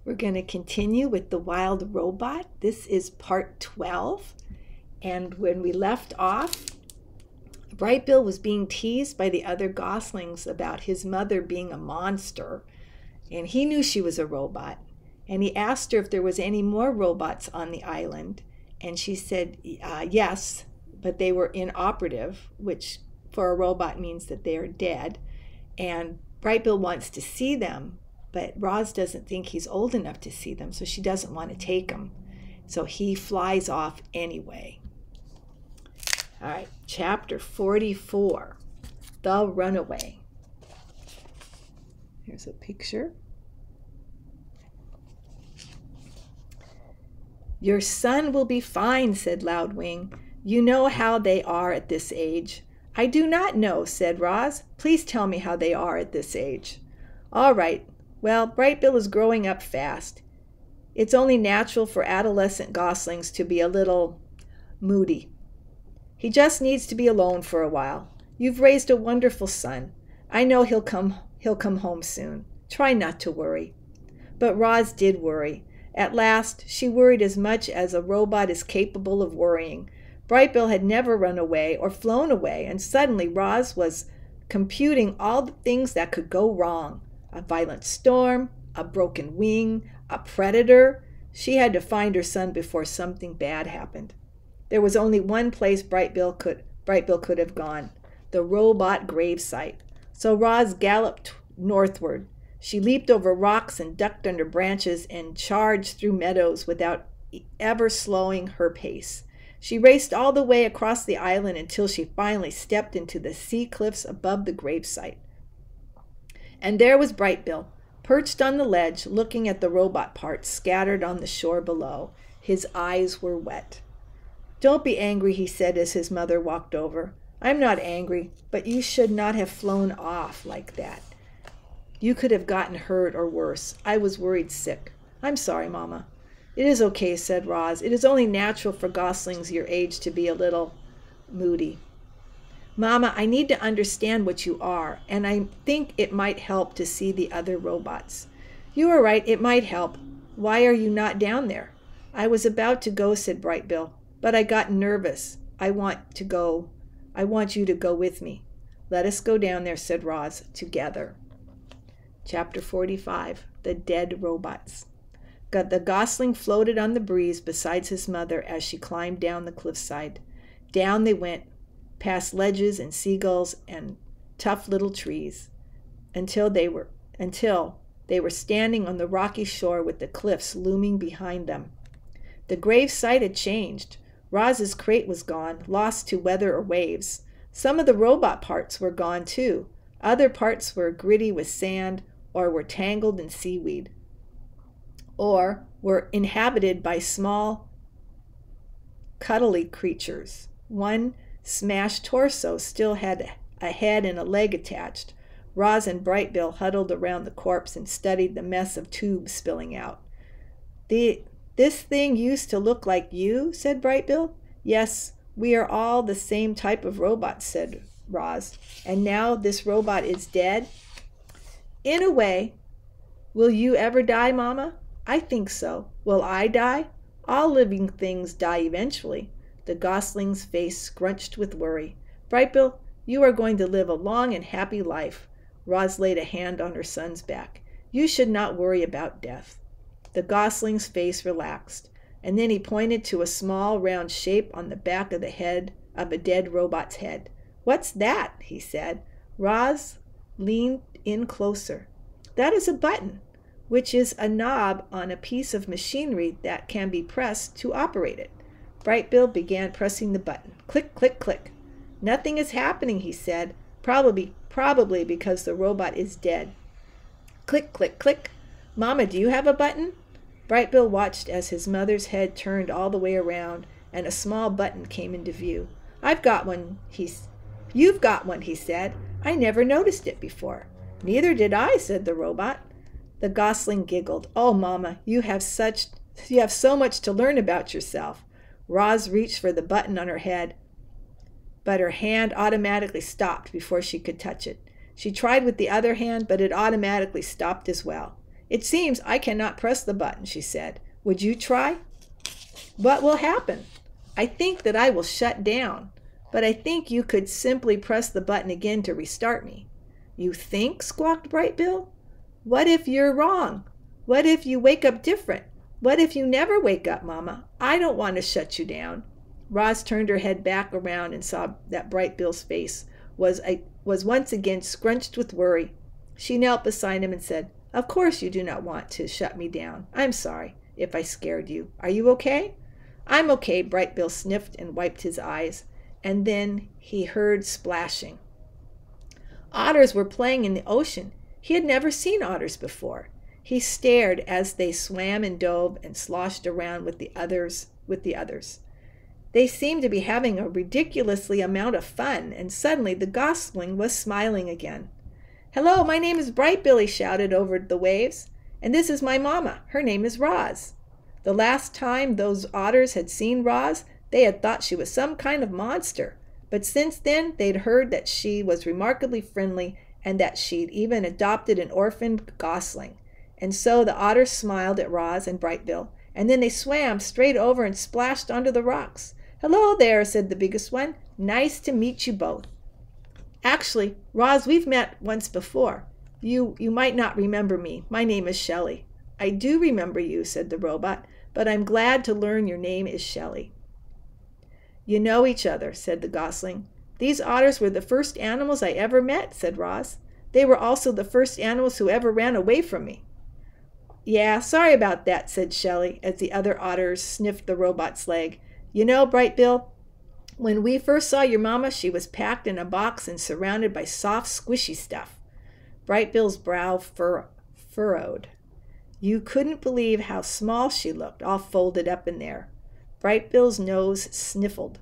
We're going to continue with the wild robot. This is part 12. And when we left off, Bright Bill was being teased by the other goslings about his mother being a monster. And he knew she was a robot. And he asked her if there was any more robots on the island. And she said yes, but they were inoperative, which for a robot means that they are dead. And Bright Bill wants to see them, but Roz doesn't think he's old enough to see them, so she doesn't want to take him. So he flies off anyway. All right, chapter 44, The Runaway. Here's a picture. Your son will be fine, said Loudwing. You know how they are at this age. I do not know, said Roz. Please tell me how they are at this age. All right. Well, Bright Bill is growing up fast. It's only natural for adolescent goslings to be a little moody. He just needs to be alone for a while. You've raised a wonderful son. I know he'll come home soon. Try not to worry. But Roz did worry. At last, she worried as much as a robot is capable of worrying. Bright Bill had never run away or flown away, and suddenly Roz was computing all the things that could go wrong. A violent storm, a broken wing, a predator. She had to find her son before something bad happened. There was only one place Bright Bill could have gone, the Robot Gravesite. So Roz galloped northward. She leaped over rocks and ducked under branches and charged through meadows without ever slowing her pace. She raced all the way across the island until she finally stepped into the sea cliffs above the gravesite. And there was Bright Bill, perched on the ledge, looking at the robot parts scattered on the shore below. His eyes were wet. Don't be angry, he said as his mother walked over. I'm not angry, but you should not have flown off like that. You could have gotten hurt or worse. I was worried sick. I'm sorry, Mama. It is okay, said Roz. It is only natural for goslings your age to be a little moody. Mama, I need to understand what you are, and I think it might help to see the other robots. You are right, it might help. Why are you not down there? I was about to go, said Bright Bill, but I got nervous. I want you to go with me. Let us go down there, said Roz, together. Chapter 45, The Dead Robots. The gosling floated on the breeze beside his mother as she climbed down the cliffside. Down they went, past ledges and seagulls and tough little trees, until they were standing on the rocky shore with the cliffs looming behind them. The gravesite had changed. Roz's crate was gone, lost to weather or waves. Some of the robot parts were gone too. Other parts were gritty with sand, or were tangled in seaweed, or were inhabited by small, cuddly creatures. One smashed torso still had a head and a leg attached. Roz and Bright Bill huddled around the corpse and studied the mess of tubes spilling out. This thing used to look like you, said Bright Bill. Yes, we are all the same type of robot, said Roz. And now this robot is dead? In a way. Will you ever die, Mama? I think so. Will I die? All living things die eventually. The gosling's face scrunched with worry. Bright Bill, you are going to live a long and happy life. Roz laid a hand on her son's back. You should not worry about death. The gosling's face relaxed, and then he pointed to a small round shape on the back of the head of a dead robot's head. What's that? He said. Roz leaned in closer. That is a button, which is a knob on a piece of machinery that can be pressed to operate it. Bright Bill began pressing the button. Click, click, click. Nothing is happening, he said, probably because the robot is dead. Click, click, click. Mama, do you have a button? Bright Bill watched as his mother's head turned all the way around and a small button came into view. I've got one, You've got one, he said. I never noticed it before. Neither did I, said the robot. The gosling giggled. Oh, Mama, you have so much to learn about yourself. Roz reached for the button on her head, but her hand automatically stopped before she could touch it. She tried with the other hand, but it automatically stopped as well. It seems I cannot press the button, she said. Would you try? What will happen? I think that I will shut down, but I think you could simply press the button again to restart me. You think? Squawked Bright Bill. What if you're wrong? What if you wake up different? What if you never wake up, Mama? I don't want to shut you down. Roz turned her head back around and saw that Bright Bill's face was once again scrunched with worry. She knelt beside him and said, Of course you do not want to shut me down. I'm sorry if I scared you. Are you okay? I'm okay, Bright Bill sniffed and wiped his eyes, and then he heard splashing. Otters were playing in the ocean. He had never seen otters before. He stared as they swam and dove and sloshed around with the others. They seemed to be having a ridiculously amount of fun, and suddenly the gosling was smiling again. Hello, my name is Bright Bill, he shouted over the waves, and this is my mama. Her name is Roz. The last time those otters had seen Roz, they had thought she was some kind of monster, but since then they'd heard that she was remarkably friendly and that she'd even adopted an orphaned gosling. And so the otters smiled at Roz and Bright Bill, and then they swam straight over and splashed onto the rocks. Hello there, said the biggest one. Nice to meet you both. Actually, Roz, we've met once before. You might not remember me. My name is Shelley. I do remember you, said the robot, but I'm glad to learn your name is Shelley. You know each other, said the gosling. These otters were the first animals I ever met, said Roz. They were also the first animals who ever ran away from me. Yeah, sorry about that, said Shelley, as the other otters sniffed the robot's leg. You know, Bright Bill, when we first saw your mama, she was packed in a box and surrounded by soft, squishy stuff. Bright Bill's brow furrowed. You couldn't believe how small she looked, all folded up in there. Bright Bill's nose sniffled.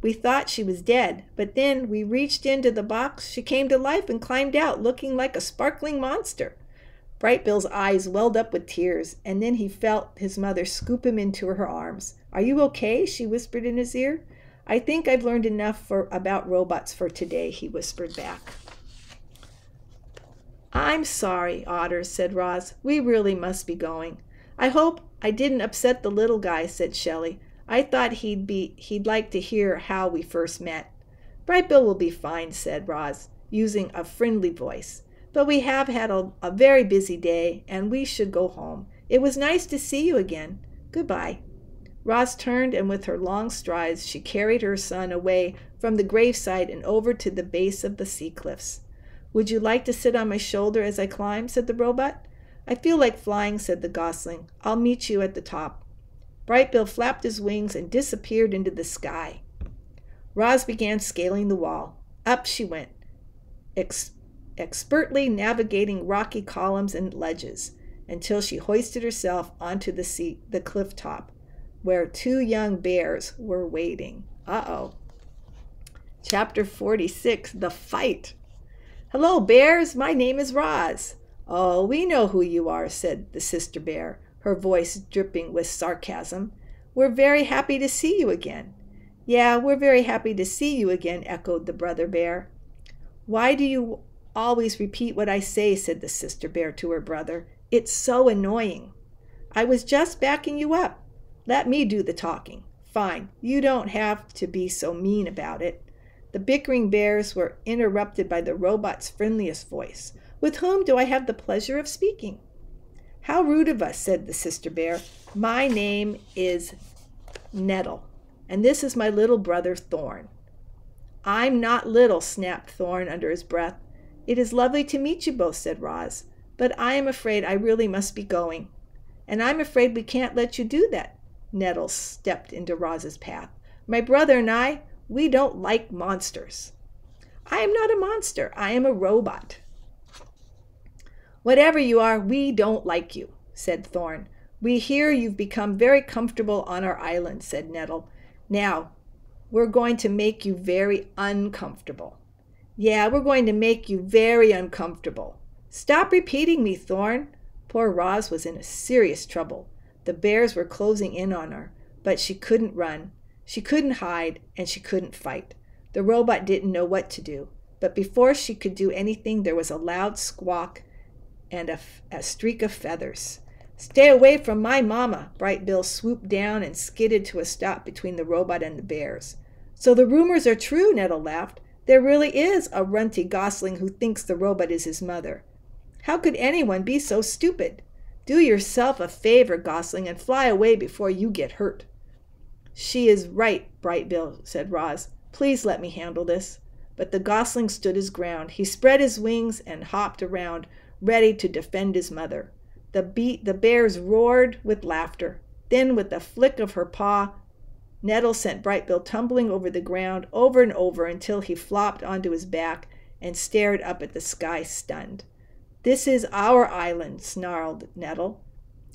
We thought she was dead, but then we reached into the box. She came to life and climbed out, looking like a sparkling monster. Bright Bill's eyes welled up with tears, and then he felt his mother scoop him into her arms. Are you okay? She whispered in his ear. I think I've learned enough about robots for today, he whispered back. I'm sorry, Otters, said Roz. We really must be going. I hope I didn't upset the little guy, said Shelley. I thought he'd like to hear how we first met. Bright Bill will be fine, said Roz, using a friendly voice. But we have had a very busy day, and we should go home. It was nice to see you again. Goodbye. Roz turned, and with her long strides, she carried her son away from the gravesite and over to the base of the sea cliffs. Would you like to sit on my shoulder as I climb? Said the robot. I feel like flying, said the gosling. I'll meet you at the top. Bright Bill flapped his wings and disappeared into the sky. Roz began scaling the wall. Up she went, expertly navigating rocky columns and ledges, until she hoisted herself onto the cliff top, where two young bears were waiting. Uh-oh. Chapter 46, The Fight. Hello, bears. My name is Roz. Oh, we know who you are, said the sister bear, her voice dripping with sarcasm. We're very happy to see you again. Yeah, we're very happy to see you again, echoed the brother bear. Why do you always repeat what I say, said the sister bear to her brother. It's so annoying. I was just backing you up. Let me do the talking. Fine, you don't have to be so mean about it. The bickering bears were interrupted by the robot's friendliest voice. With whom do I have the pleasure of speaking? How rude of us, said the sister bear. My name is Nettle, and this is my little brother Thorn. I'm not little, snapped Thorn under his breath. It is lovely to meet you both, said Roz, but I am afraid I really must be going. And I'm afraid we can't let you do that. Nettle stepped into Roz's path. My brother and I, we don't like monsters. I am not a monster. I am a robot. Whatever you are, we don't like you, said Thorn. We hear you've become very comfortable on our island, said Nettle. Now, we're going to make you very uncomfortable. Yeah, we're going to make you very uncomfortable. Stop repeating me, Thorn. Poor Roz was in serious trouble. The bears were closing in on her, but she couldn't run. She couldn't hide, and she couldn't fight. The robot didn't know what to do, but before she could do anything, there was a loud squawk, and a streak of feathers. "Stay away from my mama!" Bright Bill swooped down and skidded to a stop between the robot and the bears. "So the rumors are true," Nettle laughed. "There really is a runty gosling who thinks the robot is his mother. How could anyone be so stupid? Do yourself a favor, Gosling, and fly away before you get hurt." "She is right, Bright Bill," said Roz. "Please let me handle this." But the gosling stood his ground. He spread his wings and hopped around, ready to defend his mother. The bears roared with laughter. Then, with a flick of her paw, Nettle sent Bright Bill tumbling over the ground over and over until he flopped onto his back and stared up at the sky stunned. "This is our island," snarled Nettle.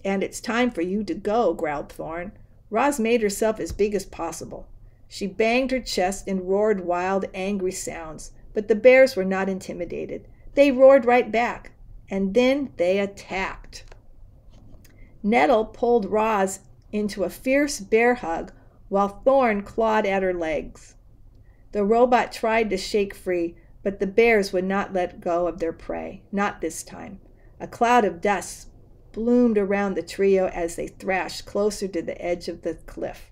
"And it's time for you to go," growled Thorn. Roz made herself as big as possible. She banged her chest and roared wild, angry sounds, but the bears were not intimidated. They roared right back, and then they attacked. Nettle pulled Roz into a fierce bear hug while Thorn clawed at her legs. The robot tried to shake free, but the bears would not let go of their prey, not this time. A cloud of dust bloomed around the trio as they thrashed closer to the edge of the cliff.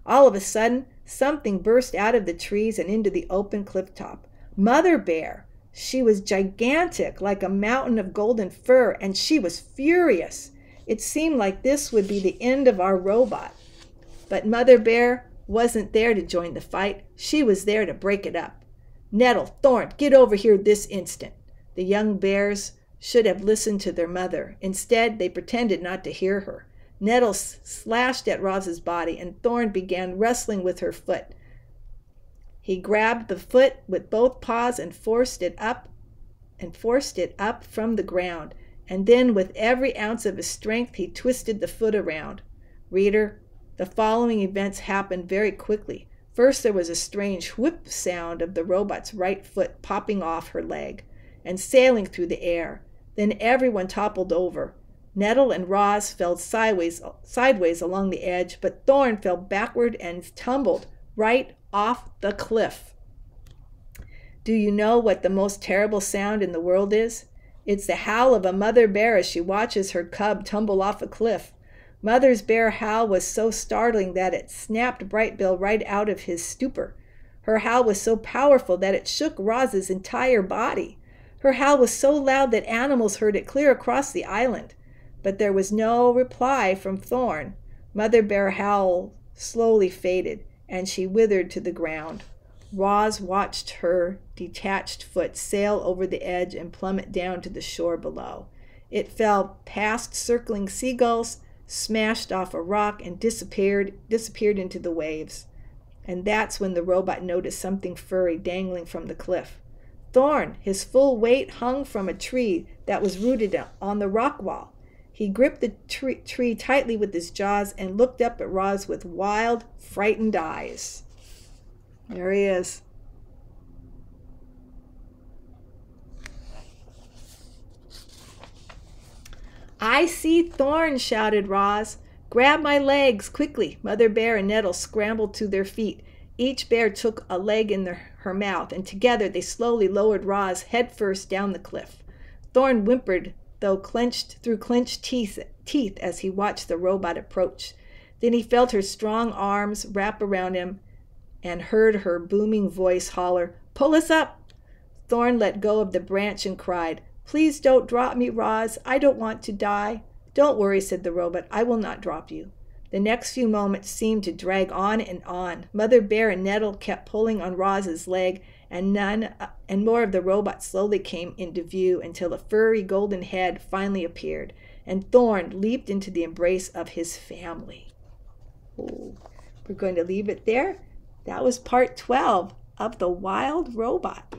All of a sudden, something burst out of the trees and into the open cliff top. Mother Bear! She was gigantic, like a mountain of golden fur, and she was furious. It seemed like this would be the end of our robot. But Mother Bear wasn't there to join the fight. She was there to break it up. "Nettle, Thorn, get over here this instant." The young bears should have listened to their mother. Instead, they pretended not to hear her. Nettle slashed at Roz's body, and Thorn began wrestling with her foot. He grabbed the foot with both paws and forced it up from the ground. And then, with every ounce of his strength, he twisted the foot around. Reader, the following events happened very quickly. First, there was a strange whip sound of the robot's right foot popping off her leg and sailing through the air. Then everyone toppled over. Nettle and Roz fell sideways along the edge, but Thorn fell backward and tumbled right off the cliff. Do you know what the most terrible sound in the world is? It's the howl of a mother bear as she watches her cub tumble off a cliff. Mother's bear howl was so startling that it snapped Bright Bill right out of his stupor. Her howl was so powerful that it shook Roz's entire body. Her howl was so loud that animals heard it clear across the island. But there was no reply from Thorn. Mother Bear howl slowly faded, and she withered to the ground. Roz watched her detached foot sail over the edge and plummet down to the shore below. It fell past circling seagulls, smashed off a rock, and disappeared into the waves. And that's when the robot noticed something furry dangling from the cliff. Thorn, his full weight, hung from a tree that was rooted on the rock wall. He gripped the tree tightly with his jaws and looked up at Roz with wild, frightened eyes. There he is. "I see Thorn," shouted Roz. "Grab my legs, quickly." Mother Bear and Nettle scrambled to their feet. Each bear took a leg in her mouth, and together they slowly lowered Roz headfirst down the cliff. Thorn whimpered, through clenched teeth as he watched the robot approach. Then he felt her strong arms wrap around him and heard her booming voice holler, "Pull us up!" Thorn let go of the branch and cried, "Please don't drop me, Roz. I don't want to die." "Don't worry," said the robot. "I will not drop you." The next few moments seemed to drag on and on. Mother Bear and Nettle kept pulling on Roz's leg, and more of the robot slowly came into view until a furry golden head finally appeared, and Thorn leaped into the embrace of his family. Oh, we're going to leave it there. That was part 12 of The Wild Robot.